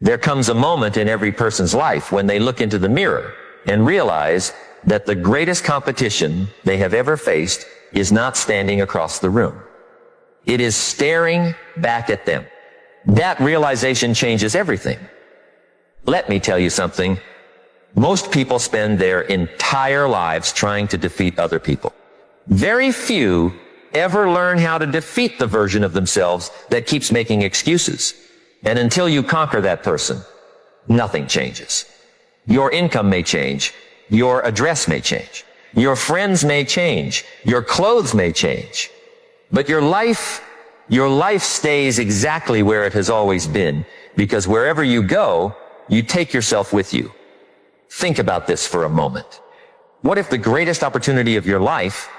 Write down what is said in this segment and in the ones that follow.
There comes a moment in every person's life when they look into the mirror and realize that the greatest competition they have ever faced is not standing across the room. It is staring back at them. That realization changes everything. Let me tell you something. Most people spend their entire lives trying to defeat other people. Very few ever learn how to defeat the version of themselves that keeps making excuses. And until you conquer that person, nothing changes. Your income may change. Your address may change. Your friends may change. Your clothes may change. But your life stays exactly where it has always been, because wherever you go, you take yourself with you. Think about this for a moment. What if the greatest opportunity of your life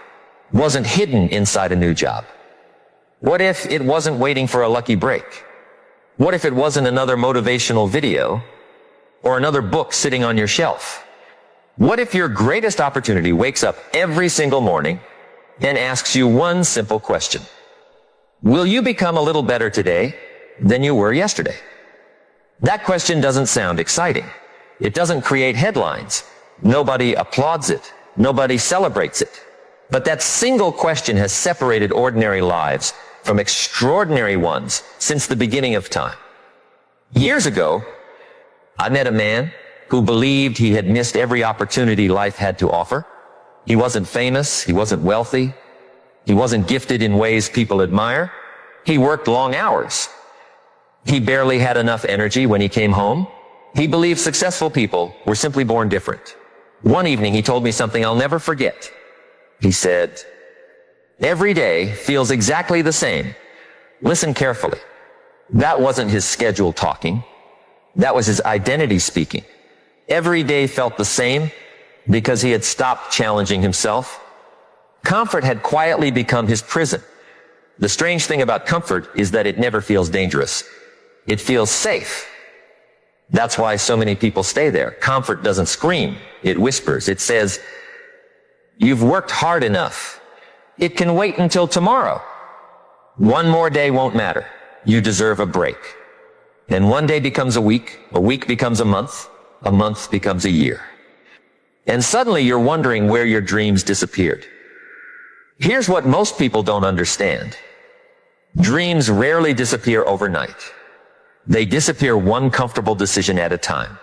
wasn't hidden inside a new job? What if it wasn't waiting for a lucky break? What if it wasn't another motivational video or another book sitting on your shelf? What if your greatest opportunity wakes up every single morning and asks you one simple question? Will you become a little better today than you were yesterday? That question doesn't sound exciting. It doesn't create headlines. Nobody applauds it. Nobody celebrates it. But that single question has separated ordinary lives from extraordinary ones since the beginning of time. Years ago, I met a man who believed he had missed every opportunity life had to offer. He wasn't famous. He wasn't wealthy. He wasn't gifted in ways people admire. He worked long hours. He barely had enough energy when he came home. He believed successful people were simply born different. One evening he told me something I'll never forget. He said, "Every day feels exactly the same." Listen carefully. That wasn't his schedule talking. That was his identity speaking. Every day felt the same because he had stopped challenging himself. Comfort had quietly become his prison. The strange thing about comfort is that it never feels dangerous. It feels safe. That's why so many people stay there. Comfort doesn't scream. It whispers. It says, "You've worked hard enough. It can wait until tomorrow. One more day won't matter. You deserve a break." And one day becomes a week becomes a month becomes a year. And suddenly you're wondering where your dreams disappeared. Here's what most people don't understand. Dreams rarely disappear overnight. They disappear one comfortable decision at a time.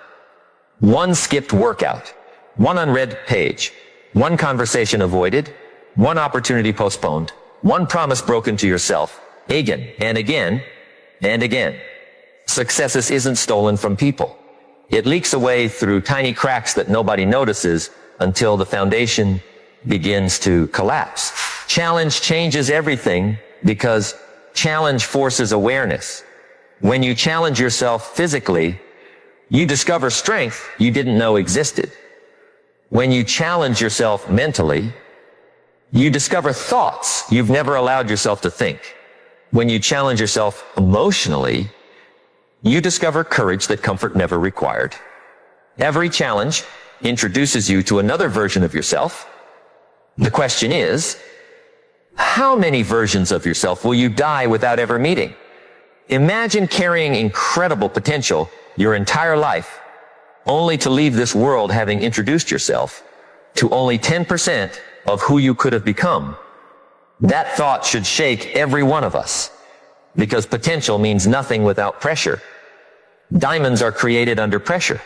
One skipped workout, one unread page, one conversation avoided, one opportunity postponed, one promise broken to yourself, again and again and again. Success isn't stolen from people. It leaks away through tiny cracks that nobody notices until the foundation begins to collapse. Challenge changes everything because challenge forces awareness. When you challenge yourself physically, you discover strength you didn't know existed. When you challenge yourself mentally, you discover thoughts you've never allowed yourself to think. When you challenge yourself emotionally, you discover courage that comfort never required. Every challenge introduces you to another version of yourself. The question is, how many versions of yourself will you die without ever meeting? Imagine carrying incredible potential your entire life, only to leave this world having introduced yourself to only 10% of who you could have become. That thought should shake every one of us, because potential means nothing without pressure. Diamonds are created under pressure.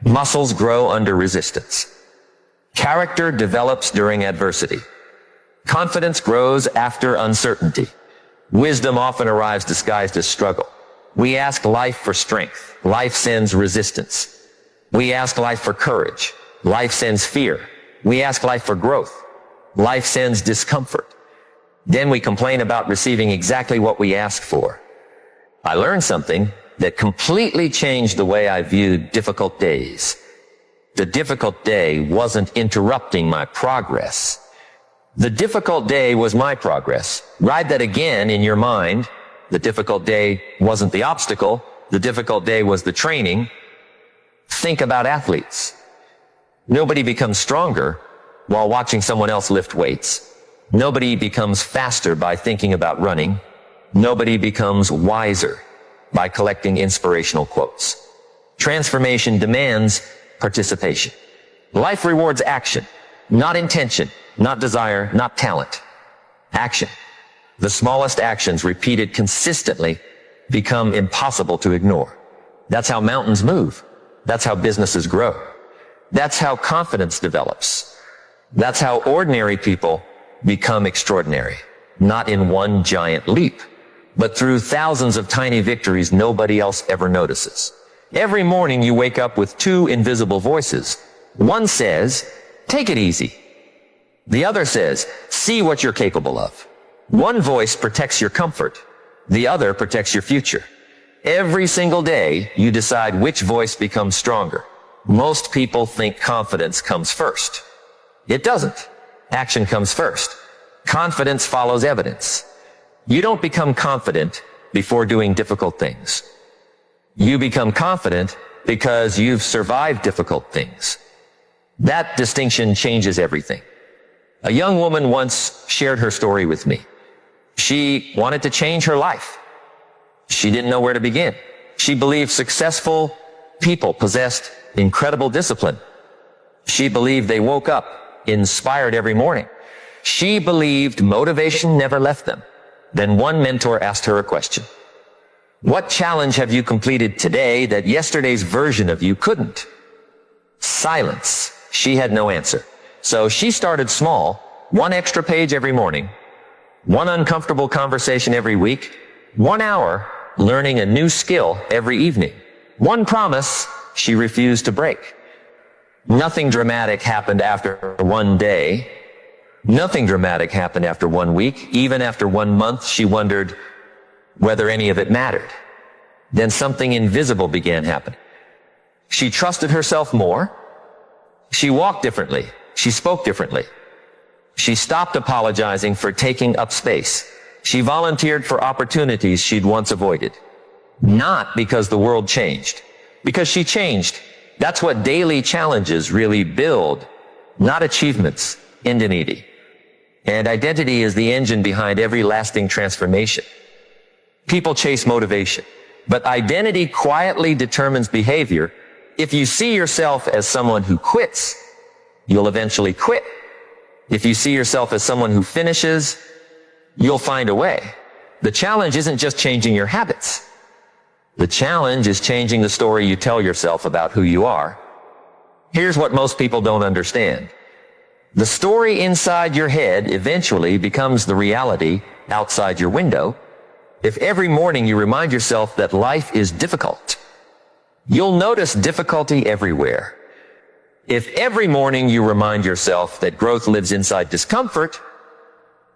Muscles grow under resistance. Character develops during adversity. Confidence grows after uncertainty. Wisdom often arrives disguised as struggle. We ask life for strength. Life sends resistance. We ask life for courage. Life sends fear. We ask life for growth. Life sends discomfort. Then we complain about receiving exactly what we asked for. I learned something that completely changed the way I viewed difficult days. The difficult day wasn't interrupting my progress. The difficult day was my progress. Write that again in your mind. The difficult day wasn't the obstacle. The difficult day was the training. Think about athletes. Nobody becomes stronger while watching someone else lift weights. Nobody becomes faster by thinking about running. Nobody becomes wiser by collecting inspirational quotes. Transformation demands participation. Life rewards action, not intention, not desire, not talent. Action. The smallest actions repeated consistently become impossible to ignore. That's how mountains move. That's how businesses grow. That's how confidence develops. That's how ordinary people become extraordinary. Not in one giant leap, but through thousands of tiny victories nobody else ever notices. Every morning you wake up with two invisible voices. One says, take it easy. The other says, see what you're capable of. One voice protects your comfort. The other protects your future. Every single day, you decide which voice becomes stronger. Most people think confidence comes first. It doesn't. Action comes first. Confidence follows evidence. You don't become confident before doing difficult things. You become confident because you've survived difficult things. That distinction changes everything. A young woman once shared her story with me. She wanted to change her life. She didn't know where to begin. She believed successful people possessed incredible discipline. She believed they woke up inspired every morning. She believed motivation never left them. Then one mentor asked her a question. What challenge have you completed today that yesterday's version of you couldn't? Silence. She had no answer. So she started small, one extra page every morning, one uncomfortable conversation every week, 1 hour learning a new skill every evening. One promise she refused to break. Nothing dramatic happened after one day. Nothing dramatic happened after 1 week. Even after 1 month, she wondered whether any of it mattered. Then something invisible began happening. She trusted herself more. She walked differently. She spoke differently. She stopped apologizing for taking up space. She volunteered for opportunities she'd once avoided. Not because the world changed, because she changed. That's what daily challenges really build, not achievements, identity. And identity is the engine behind every lasting transformation. People chase motivation, but identity quietly determines behavior. If you see yourself as someone who quits, you'll eventually quit. If you see yourself as someone who finishes, you'll find a way. The challenge isn't just changing your habits. The challenge is changing the story you tell yourself about who you are. Here's what most people don't understand. The story inside your head eventually becomes the reality outside your window. If every morning you remind yourself that life is difficult, you'll notice difficulty everywhere. If every morning you remind yourself that growth lives inside discomfort,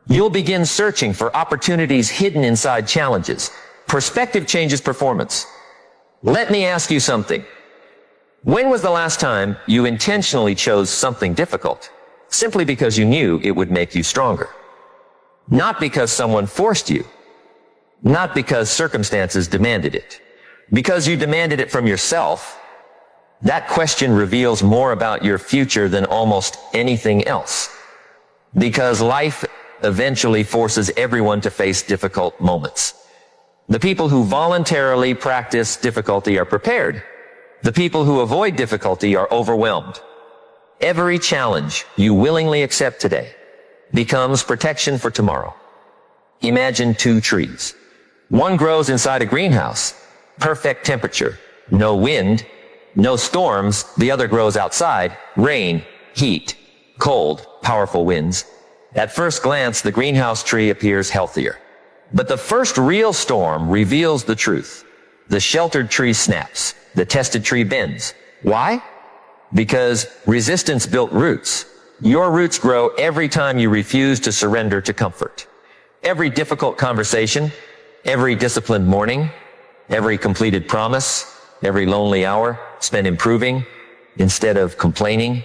you'll begin searching for opportunities hidden inside challenges. Perspective changes performance. Let me ask you something. When was the last time you intentionally chose something difficult, simply because you knew it would make you stronger? Not because someone forced you. Not because circumstances demanded it. Because you demanded it from yourself. That question reveals more about your future than almost anything else. Because life eventually forces everyone to face difficult moments. The people who voluntarily practice difficulty are prepared. The people who avoid difficulty are overwhelmed. Every challenge you willingly accept today becomes protection for tomorrow. Imagine 2 trees. One grows inside a greenhouse, perfect temperature, no wind, no storms. The other grows outside, rain, heat, cold, powerful winds. At first glance, the greenhouse tree appears healthier. But the first real storm reveals the truth. The sheltered tree snaps. The tested tree bends. Why? Because resistance built roots. Your roots grow every time you refuse to surrender to comfort. Every difficult conversation, every disciplined morning, every completed promise, every lonely hour spent improving instead of complaining,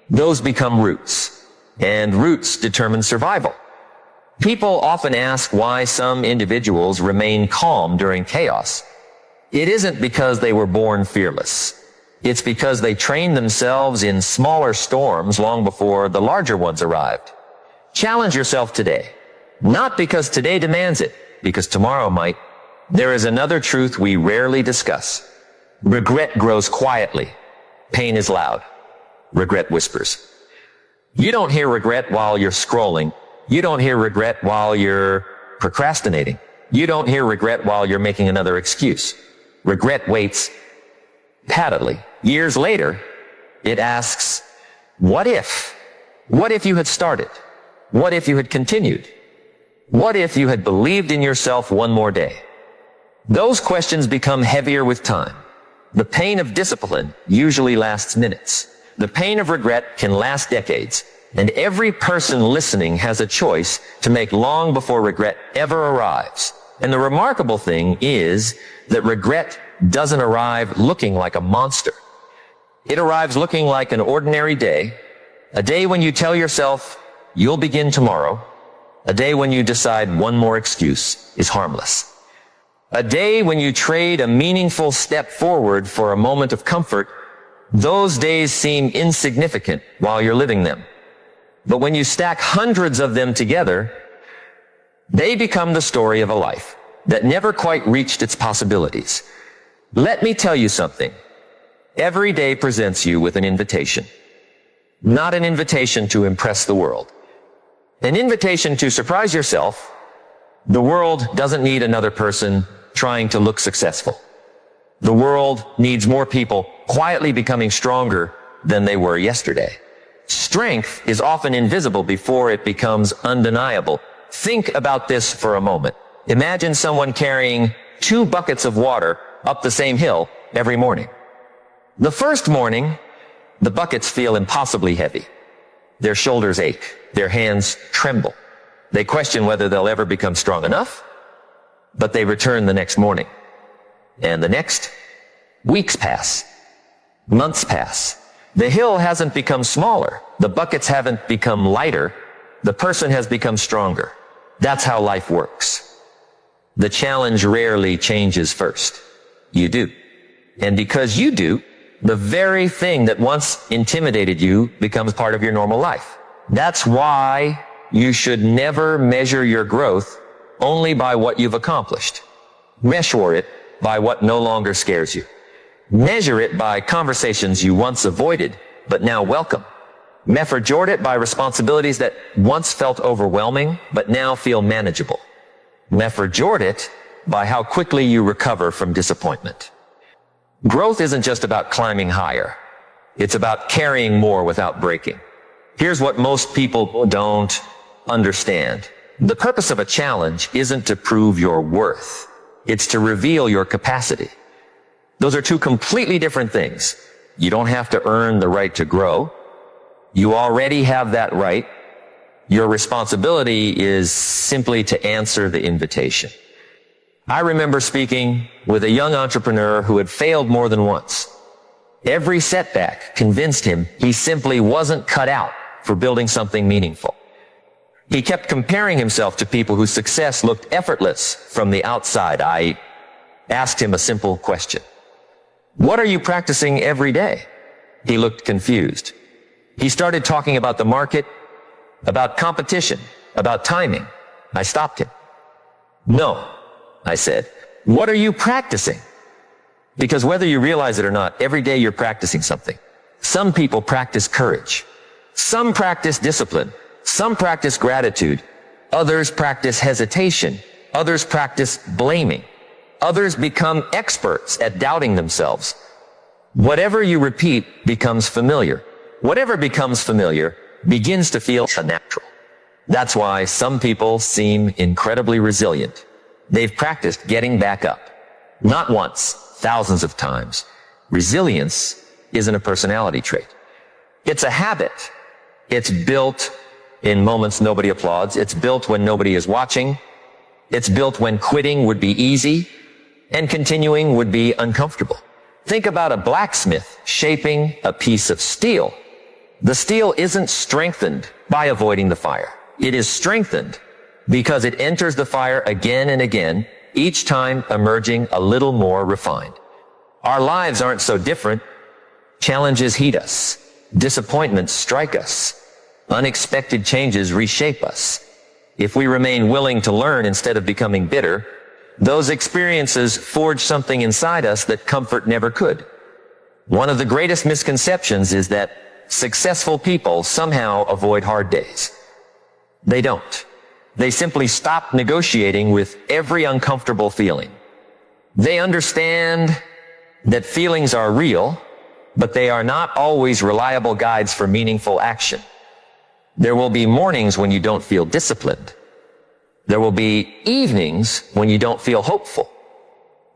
those become roots. And roots determine survival. People often ask why some individuals remain calm during chaos. It isn't because they were born fearless. It's because they trained themselves in smaller storms long before the larger ones arrived. Challenge yourself today. Not because today demands it, because tomorrow might. There is another truth we rarely discuss. Regret grows quietly. Pain is loud. Regret whispers. You don't hear regret while you're scrolling. You don't hear regret while you're procrastinating. You don't hear regret while you're making another excuse. Regret waits paddedly. Years later, it asks, what if? What if you had started? What if you had continued? What if you had believed in yourself one more day? Those questions become heavier with time. The pain of discipline usually lasts minutes. The pain of regret can last decades. And every person listening has a choice to make long before regret ever arrives. And the remarkable thing is that regret doesn't arrive looking like a monster. It arrives looking like an ordinary day, a day when you tell yourself you'll begin tomorrow, a day when you decide one more excuse is harmless, a day when you trade a meaningful step forward for a moment of comfort. Those days seem insignificant while you're living them. But when you stack hundreds of them together, they become the story of a life that never quite reached its possibilities. Let me tell you something. Every day presents you with an invitation. Not an invitation to impress the world. An invitation to surprise yourself. The world doesn't need another person trying to look successful. The world needs more people quietly becoming stronger than they were yesterday. Strength is often invisible before it becomes undeniable. Think about this for a moment. Imagine someone carrying 2 buckets of water up the same hill every morning. The first morning, the buckets feel impossibly heavy. Their shoulders ache. Their hands tremble. They question whether they'll ever become strong enough, but they return the next morning. And the next, weeks pass. Months pass. The hill hasn't become smaller. The buckets haven't become lighter. The person has become stronger. That's how life works. The challenge rarely changes first. You do. And because you do, the very thing that once intimidated you becomes part of your normal life. That's why you should never measure your growth only by what you've accomplished. Measure it by what no longer scares you. Measure it by conversations you once avoided, but now welcome. Measure it by responsibilities that once felt overwhelming, but now feel manageable. Measure it by how quickly you recover from disappointment. Growth isn't just about climbing higher. It's about carrying more without breaking. Here's what most people don't understand. The purpose of a challenge isn't to prove your worth. It's to reveal your capacity. Those are 2 completely different things. You don't have to earn the right to grow. You already have that right. Your responsibility is simply to answer the invitation. I remember speaking with a young entrepreneur who had failed more than once. Every setback convinced him he simply wasn't cut out for building something meaningful. He kept comparing himself to people whose success looked effortless from the outside. I asked him a simple question. What are you practicing every day? He looked confused. He started talking about the market, about competition, about timing. I stopped him. No, I said. What are you practicing? Because whether you realize it or not, every day you're practicing something. Some people practice courage. Some practice discipline. Some practice gratitude. Others practice hesitation. Others practice blaming. Others become experts at doubting themselves. Whatever you repeat becomes familiar. Whatever becomes familiar begins to feel unnatural. That's why some people seem incredibly resilient. They've practiced getting back up. Not once, thousands of times. Resilience isn't a personality trait. It's a habit. It's built in moments nobody applauds. It's built when nobody is watching. It's built when quitting would be easy and continuing would be uncomfortable. Think about a blacksmith shaping a piece of steel. The steel isn't strengthened by avoiding the fire. It is strengthened because it enters the fire again and again, each time emerging a little more refined. Our lives aren't so different. Challenges heat us. Disappointments strike us. Unexpected changes reshape us. If we remain willing to learn instead of becoming bitter, Those experiences forge something inside us that comfort never could. One of the greatest misconceptions is that successful people somehow avoid hard days. They don't. They simply stop negotiating with every uncomfortable feeling. They understand that feelings are real, but they are not always reliable guides for meaningful action. There will be mornings when you don't feel disciplined. There will be evenings when you don't feel hopeful.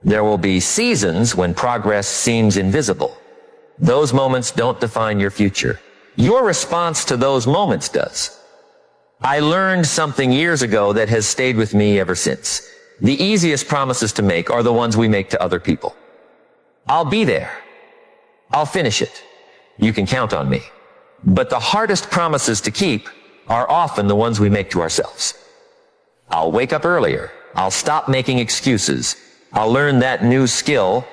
There will be seasons when progress seems invisible. Those moments don't define your future. Your response to those moments does. I learned something years ago that has stayed with me ever since. The easiest promises to make are the ones we make to other people. I'll be there. I'll finish it. You can count on me. But the hardest promises to keep are often the ones we make to ourselves. I'll wake up earlier. I'll stop making excuses. I'll learn that new skill.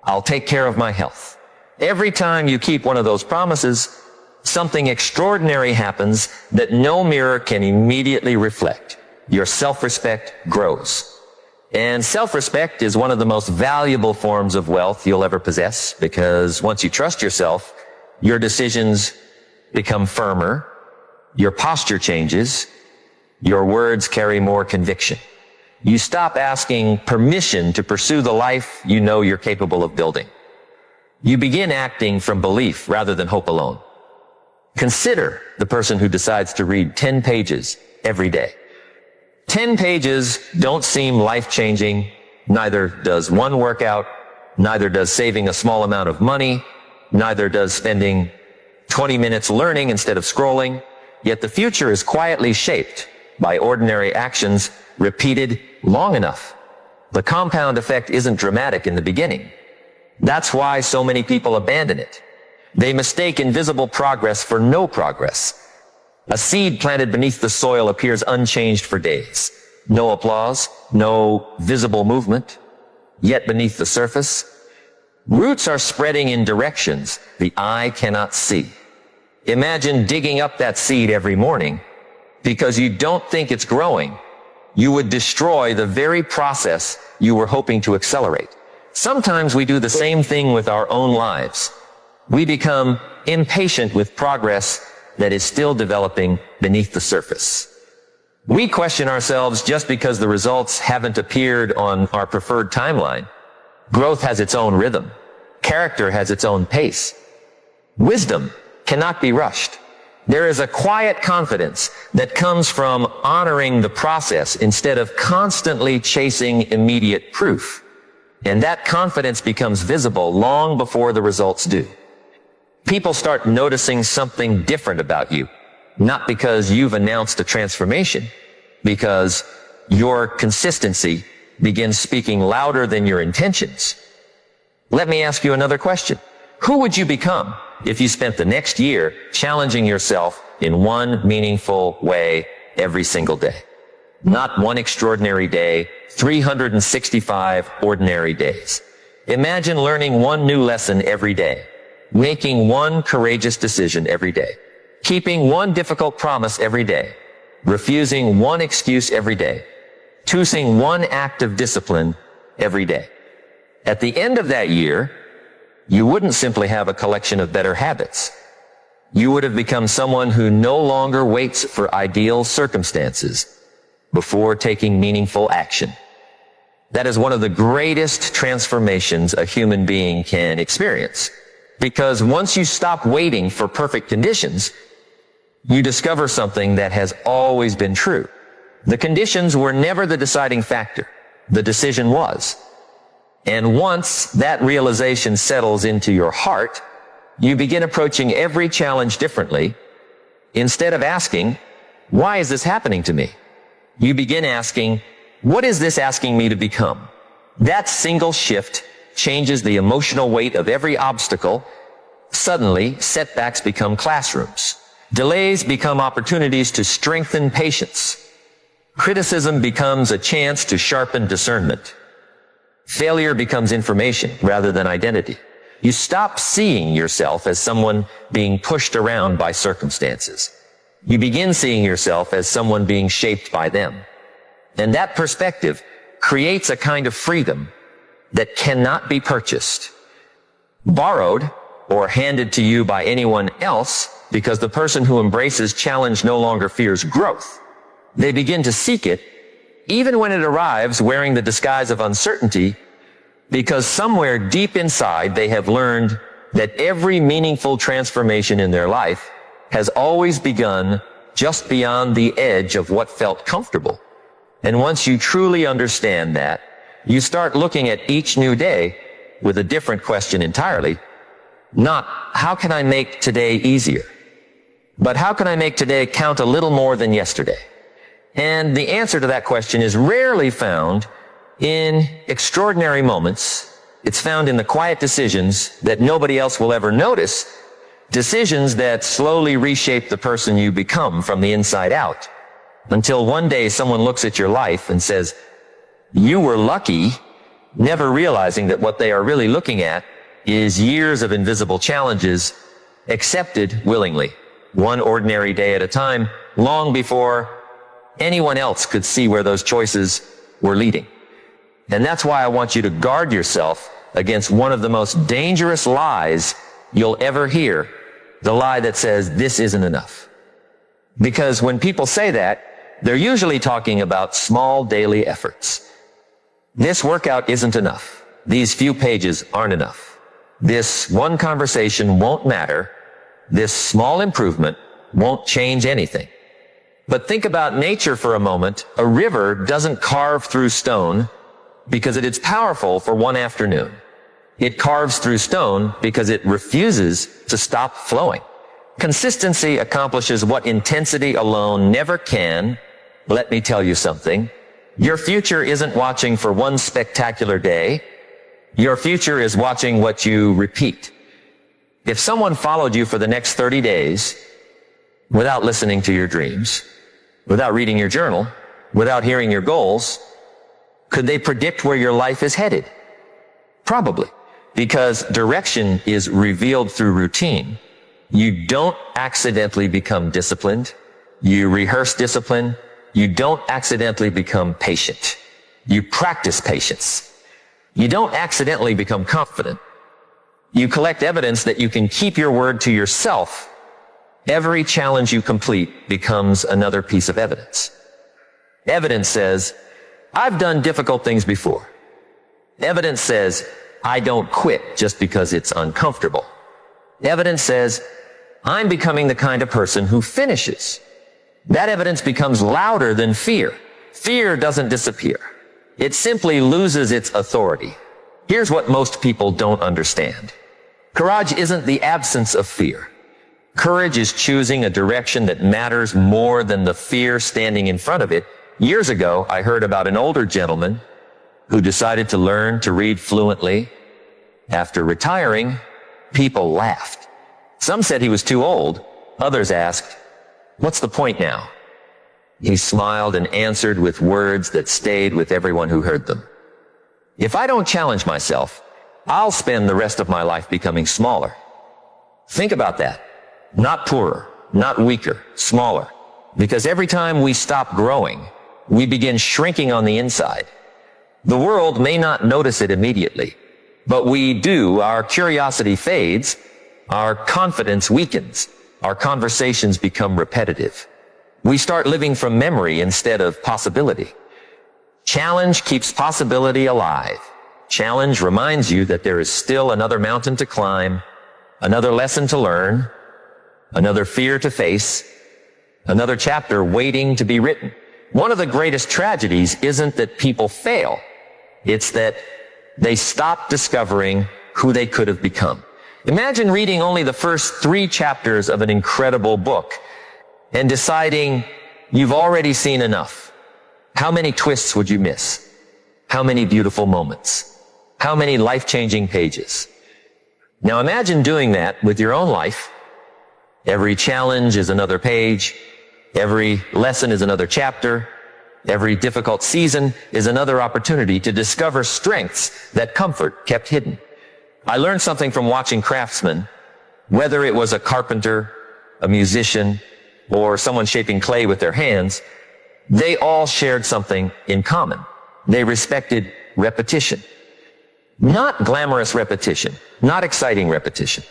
I'll take care of my health. Every time you keep one of those promises, something extraordinary happens that no mirror can immediately reflect. Your self-respect grows. And self-respect is one of the most valuable forms of wealth you'll ever possess, because once you trust yourself, your decisions become firmer, your posture changes, your words carry more conviction. You stop asking permission to pursue the life you know you're capable of building. You begin acting from belief rather than hope alone. Consider the person who decides to read 10 pages every day. 10 pages don't seem life-changing. Neither does one workout. Neither does saving a small amount of money. Neither does spending 20 minutes learning instead of scrolling. Yet the future is quietly shaped by ordinary actions repeated long enough. The compound effect isn't dramatic in the beginning. That's why so many people abandon it. They mistake invisible progress for no progress. A seed planted beneath the soil appears unchanged for days. No applause, no visible movement. Yet beneath the surface, roots are spreading in directions the eye cannot see. Imagine digging up that seed every morning because you don't think it's growing. You would destroy the very process you were hoping to accelerate. Sometimes we do the same thing with our own lives. We become impatient with progress that is still developing beneath the surface. We question ourselves just because the results haven't appeared on our preferred timeline. Growth has its own rhythm. Character has its own pace. Wisdom cannot be rushed. There is a quiet confidence that comes from honoring the process instead of constantly chasing immediate proof. And that confidence becomes visible long before the results do. People start noticing something different about you, not because you've announced a transformation, because your consistency begins speaking louder than your intentions. Let me ask you another question. Who would you become if you spent the next year challenging yourself in one meaningful way every single day? Not one extraordinary day, 365 ordinary days. Imagine learning one new lesson every day, making one courageous decision every day, keeping one difficult promise every day, refusing one excuse every day, choosing one act of discipline every day. At the end of that year, you wouldn't simply have a collection of better habits. You would have become someone who no longer waits for ideal circumstances before taking meaningful action. That is one of the greatest transformations a human being can experience. Because once you stop waiting for perfect conditions, you discover something that has always been true. The conditions were never the deciding factor. The decision was. And once that realization settles into your heart, you begin approaching every challenge differently. Instead of asking, why is this happening to me? You begin asking, what is this asking me to become? That single shift changes the emotional weight of every obstacle. Suddenly, setbacks become classrooms. Delays become opportunities to strengthen patience. Criticism becomes a chance to sharpen discernment. Failure becomes information rather than identity. You stop seeing yourself as someone being pushed around by circumstances. You begin seeing yourself as someone being shaped by them. And that perspective creates a kind of freedom that cannot be purchased, borrowed, or handed to you by anyone else, because the person who embraces challenge no longer fears growth. They begin to seek it, even when it arrives wearing the disguise of uncertainty, because somewhere deep inside they have learned that every meaningful transformation in their life has always begun just beyond the edge of what felt comfortable. And once you truly understand that, you start looking at each new day with a different question entirely. Not, how can I make today easier? But how can I make today count a little more than yesterday? And the answer to that question is rarely found in extraordinary moments. It's found in the quiet decisions that nobody else will ever notice, decisions that slowly reshape the person you become from the inside out, until one day someone looks at your life and says, you were lucky, never realizing that what they are really looking at is years of invisible challenges accepted willingly, one ordinary day at a time, long before anyone else could see where those choices were leading. And that's why I want you to guard yourself against one of the most dangerous lies you'll ever hear, the lie that says, this isn't enough. Because when people say that, they're usually talking about small daily efforts. This workout isn't enough. These few pages aren't enough. This one conversation won't matter. This small improvement won't change anything. But think about nature for a moment. A river doesn't carve through stone because it is powerful for one afternoon. It carves through stone because it refuses to stop flowing. Consistency accomplishes what intensity alone never can. Let me tell you something. Your future isn't watching for one spectacular day. Your future is watching what you repeat. If someone followed you for the next 30 days without listening to your dreams, without reading your journal, without hearing your goals, could they predict where your life is headed? Probably, because direction is revealed through routine. You don't accidentally become disciplined. You rehearse discipline. You don't accidentally become patient. You practice patience. You don't accidentally become confident. You collect evidence that you can keep your word to yourself. Every challenge you complete becomes another piece of evidence. Evidence says, I've done difficult things before. Evidence says, I don't quit just because it's uncomfortable. Evidence says, I'm becoming the kind of person who finishes. That evidence becomes louder than fear. Fear doesn't disappear. It simply loses its authority. Here's what most people don't understand. Courage isn't the absence of fear. Courage is choosing a direction that matters more than the fear standing in front of it. Years ago, I heard about an older gentleman who decided to learn to read fluently. After retiring, people laughed. Some said he was too old. Others asked, what's the point now? He smiled and answered with words that stayed with everyone who heard them. If I don't challenge myself, I'll spend the rest of my life becoming smaller. Think about that. Not poorer, not weaker, smaller. Because every time we stop growing, we begin shrinking on the inside. The world may not notice it immediately, but we do. Our curiosity fades, our confidence weakens, our conversations become repetitive. We start living from memory instead of possibility. Challenge keeps possibility alive. Challenge reminds you that there is still another mountain to climb, another lesson to learn, another fear to face, another chapter waiting to be written. One of the greatest tragedies isn't that people fail. It's that they stop discovering who they could have become. Imagine reading only the first 3 chapters of an incredible book and deciding you've already seen enough. How many twists would you miss? How many beautiful moments? How many life-changing pages? Now imagine doing that with your own life. Every challenge is another page. Every lesson is another chapter. Every difficult season is another opportunity to discover strengths that comfort kept hidden. I learned something from watching craftsmen, whether it was a carpenter, a musician, or someone shaping clay with their hands. They all shared something in common. They respected repetition. Not glamorous repetition, not exciting repetition.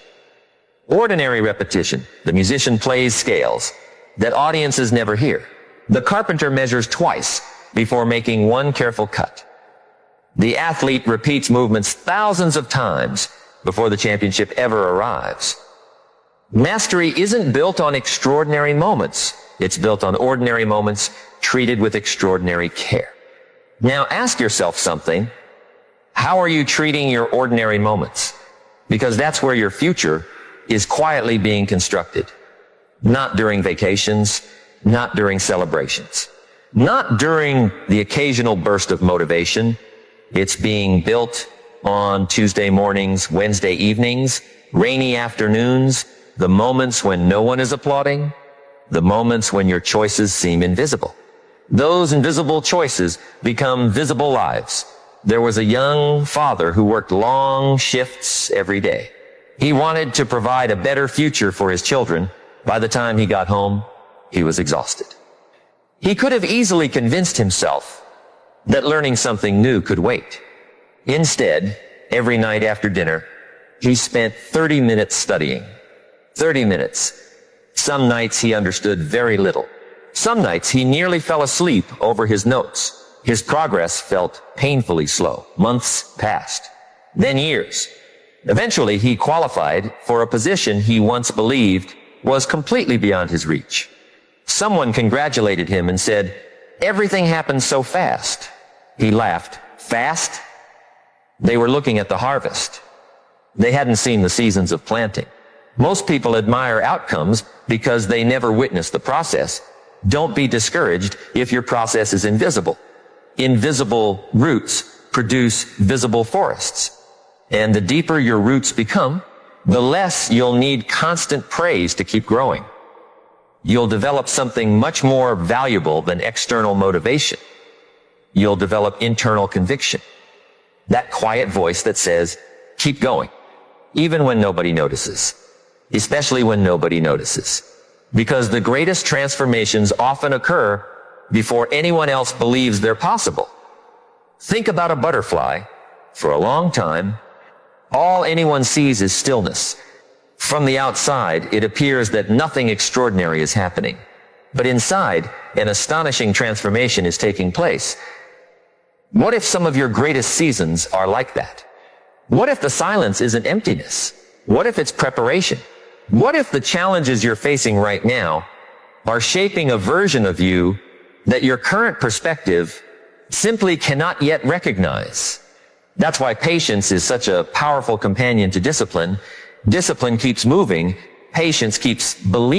Ordinary repetition. The musician plays scales that audiences never hear. The carpenter measures twice before making one careful cut. The athlete repeats movements thousands of times before the championship ever arrives. Mastery isn't built on extraordinary moments. It's built on ordinary moments treated with extraordinary care. Now ask yourself something. How are you treating your ordinary moments? Because that's where your future is quietly being constructed. Not during vacations, not during celebrations, not during the occasional burst of motivation. It's being built on Tuesday mornings, Wednesday evenings, rainy afternoons, the moments when no one is applauding, the moments when your choices seem invisible. Those invisible choices become visible lives. There was a young father who worked long shifts every day. He wanted to provide a better future for his children. By the time he got home, he was exhausted. He could have easily convinced himself that learning something new could wait. Instead, every night after dinner, he spent 30 minutes studying. 30 minutes. Some nights he understood very little. Some nights he nearly fell asleep over his notes. His progress felt painfully slow. Months passed. Then years. Eventually he qualified for a position he once believed was completely beyond his reach. Someone congratulated him and said, "Everything happened so fast." He laughed. Fast? They were looking at the harvest. They hadn't seen the seasons of planting. Most people admire outcomes because they never witness the process. Don't be discouraged if your process is invisible. Invisible roots produce visible forests. And the deeper your roots become, the less you'll need constant praise to keep growing. You'll develop something much more valuable than external motivation. You'll develop internal conviction. That quiet voice that says, keep going, even when nobody notices. Especially when nobody notices. Because the greatest transformations often occur before anyone else believes they're possible. Think about a butterfly. For a long time, all anyone sees is stillness. From the outside, it appears that nothing extraordinary is happening. But inside, an astonishing transformation is taking place. What if some of your greatest seasons are like that? What if the silence isn't emptiness? What if it's preparation? What if the challenges you're facing right now are shaping a version of you that your current perspective simply cannot yet recognize? That's why patience is such a powerful companion to discipline. Discipline keeps moving. Patience keeps believing.